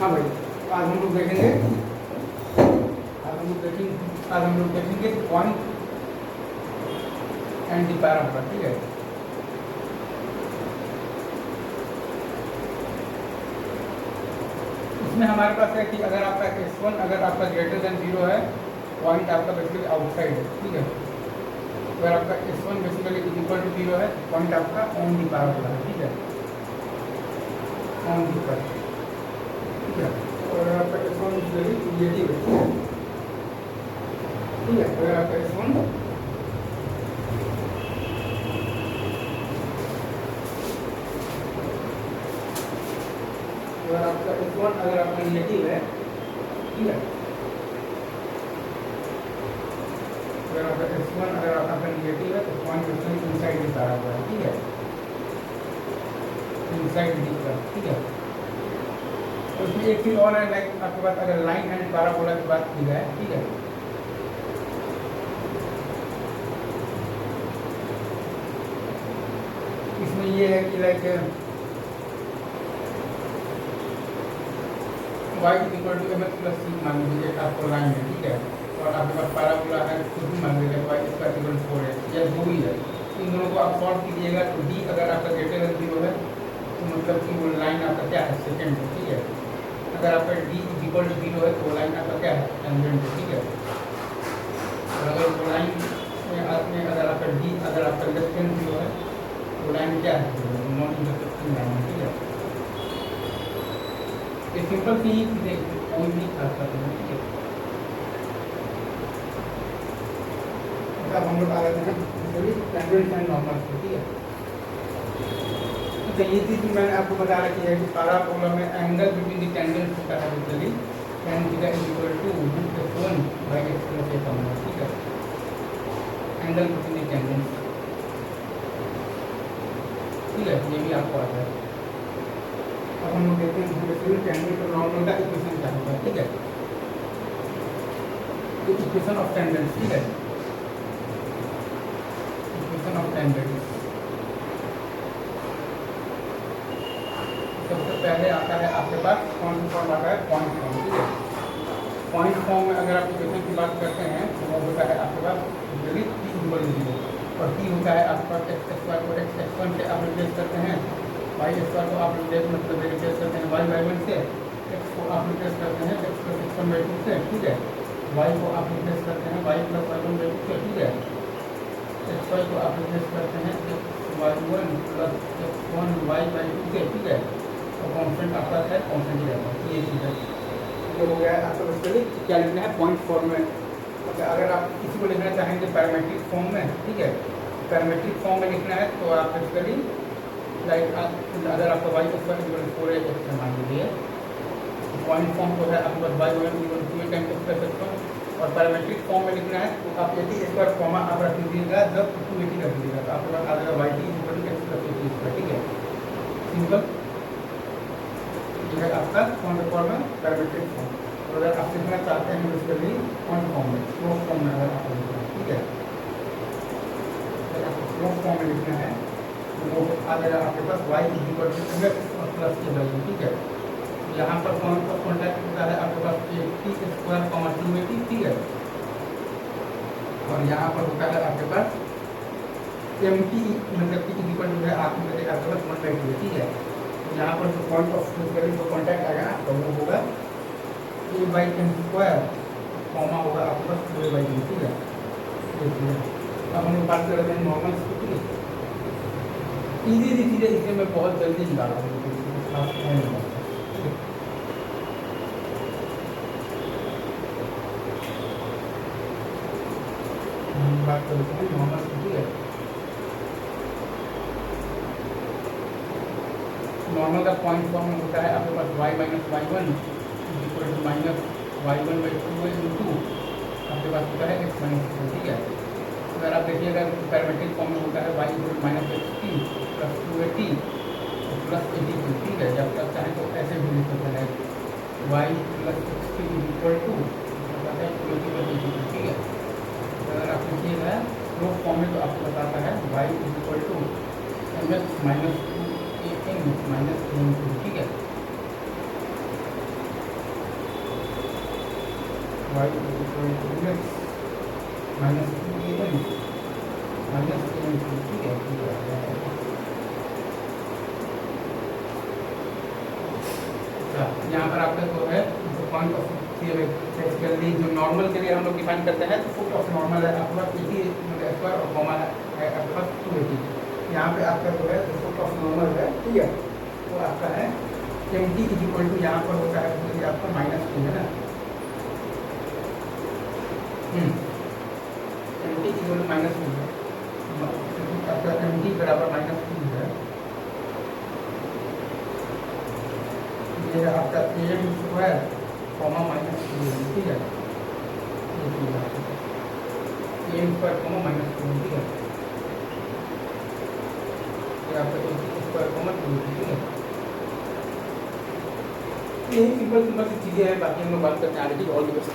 हाँ भाई, आज हम लोग देखेंगे पॉइंट एंड द पैराबोला। ठीक है, इसमें हमारे पास है कि अगर आपका S1 अगर आपका ग्रेटर देन 0 है, पॉइंट आपका बेसिकली आउटसाइड है। ठीक है, अगर आपका S1 बेसिकली इक्वल टू 0 है, पॉइंट आपका ऑन दी पैराबोला है। ठीक है, ऑन दी पर। ठीक है, और अगर आपका S1 बेसिकली नेगेटिव है। ठीक है, अगर आपका S1 अगर आपका नेगेटिव है, ठीक है, अगर आपका S1 अगर आपका नेगेटिव है तो point basically inside the parabola है। ठीक है, इनसाइड दी पर। ठीक है, तो इसमें एक चीज और है, लाइक आपके पास अगर लाइन एंड पैराबोला की बात की जाए। ठीक है, इसमें ये है कि like y equal to mx plus c मान लीजिए आपको लाइन है। ठीक है, और आपके पास पैराबोला है, कुछ भी मान लीजिए y इसका इक्वल 4 है या जो भी है, इन दोनों को आप सॉल्व कीजिएगा तो d अगर आपका ग्रेटर देन 0 है तो मतलब कि वो लाइन आपका क्या है, सेकेंड है। ठीक है, अगर आपका d इक्वल टू 0 है तो वो लाइन आपका क्या है, टेंजेंट है। ठीक है, और अगर वो लाइन में अगर आपका d अगर आपका लेस देन 0 है तो लाइन क्या है, नॉन इंटरसेक्टिंग लाइन है। ठीक है, ये सिंपल सी ही चीजें, कोई भी खास बात नहीं। ठीक है, अब हम लोग आ रहे हैं टेंजेंट एंड नॉर्मल से। ठीक है, तो ये चीज मैंने आपको बता रखी है कि पैराबोला में एंगल बिटवीन द टेंजेंट होता है basically tan theta equal to √f1 by x plus a का। ठीक है, एंगल बिटवीन द टेंजेंट। ठीक है, ये भी आपको आता है। अब हम लोग देखते हैं बेसिकली टेंजेंट और नॉर्मल का इक्वेशन क्या होता है। ठीक है, तो इक्वेशन ऑफ टेंजेंट। ठीक है, इक्वेशन ऑफ टेंजेंट सबसे पहले आता है आपके पास कौन सा फॉर्म आता है, पॉइंट फॉर्म। ठीक है, पॉइंट फॉर्म में अगर आप इक्वेशन की बात करते हैं तो वो होता है आपके पास p इक्वल टू 0 और t होता है आपके पास x स्क्वायर को x1 से आप रिप्लेस करते हैं, y स्क्वायर को आप रिप्लेस मतलब रिप्लेस करते हैं y1 से, x को आप रिप्लेस करते हैं x प्लस x1/2 से। ठीक है, y को आप रिप्लेस करते हैं y प्लस y1/2 से। ठीक है, xy को आप रिप्लेस करते हैं y1 प्लस x1y/2 से। ठीक है, तो कांस्टेंट आपका है, कांस्टेंट ही रहता है। ये चीज़ है, ये हो गया है आपको बेसिकली क्या लिखना है, पॉइंट फॉर्म में। अगर आप किसी को लिखना चाहेंगे पैरामेट्रिक फॉर्म में, ठीक है, पैरामेट्रिक फॉर्म में लिखना है तो आप बेसिकली लाइक अगर आपका वाई स्क्वायर इक्वल 4 x मान लीजिए, पॉइंट फॉर्म तो है आपके पास y1 equal 2 times x plus x1, और पैरामेट्रिक फॉर्म में लिखना है तो आप यदि स्क्वायर कॉमा आप रख दीजिएगा, जब 280 रख दीजिएगा तो आपके पास आ जाएगा y equal to x plus 80। ठीक है, सिंपल, ये है आपका पॉइंट फॉर्म में पैरामेट्रिक फॉर्म। और अगर आप लिखना चाहते हैं बेसिकली पॉइंट फॉर्म में, स्लोप फॉर्म में अगर आप लिखना है। ठीक है, अगर आपको स्लोप फॉर्म में लिखना है तो वो आ जाएगा आपके पास y इक्वल टू mx और प्लस के वैल्यू। ठीक है, यहाँ पर कौन सा कॉन्टैक्ट होता है आपके पास 80 स्क्वायर कॉमा 280। ठीक है, और यहाँ पर होता है आपके पास mt मतलब कि इक्वल टू है आपके पास 1/2। ठीक है, यहाँ पर जो पॉइंट ऑफ जो कॉन्टैक्ट आएगा तो वो होगा a/m स्क्वायर कॉमा होगा आपके पास 2a/m। ठीक है, देखिए अब हम लोग बात कर रहे हैं नॉर्मल की। ठीक है, इजी चीज़ें इसे मैं बहुत जल्दी निकाला हूँ, खास है नहीं। बात कर लेते हैं नॉर्मल की। ठीक है, नॉर्मल का पॉइंट फॉर्म होता है आपके पास y minus y1 equal to minus y1/2 into आपके पास होता है x माइनस x। ठीक है, अगर आप देखिएगा पैरामेट्रिक फॉर्म में होता है y equal to minus x3 plus 280 plus 82। ठीक है, जब तक चाहें तो ऐसे भी लिख सकते हैं y plus x3 equal to 280 plus 82। ठीक है, अगर आप लिखिएगा स्लोप फॉर्म में तो आपको बताता है y equal to mx minus 2 minus 2। ठीक है, y equal to x minus a n minus a n, ठीक है। यहाँ पर आपका जो है पॉइंट ऑफ बेसिकली जो नॉर्मल के लिए हम लोग डिफाइन करते हैं, तो फुट ऑफ नॉर्मल है आपके पास 80 स्क्वायर और कॉमा है आपके पास 280। यहाँ पे आपका जो है फुट ऑफ नॉर्मल है, ठीक है, तो आपका है m t is equal to, यहाँ पर होता है तो आपका -2 है ना, एम टी इक्वल टू -2 है, आपका एम टी बराबर -2 है, ये आपका एम स्क्वायर कॉमा -2, ठीक है, एम स्क्वायर कॉमा -2, ठीक है, ये आपका एम स्क्वायर कॉमा 2, ठीक है। यही सिंपल सी चीज़ें हैं, बाकी हम लोग बात करते हैं आगे की। All the best.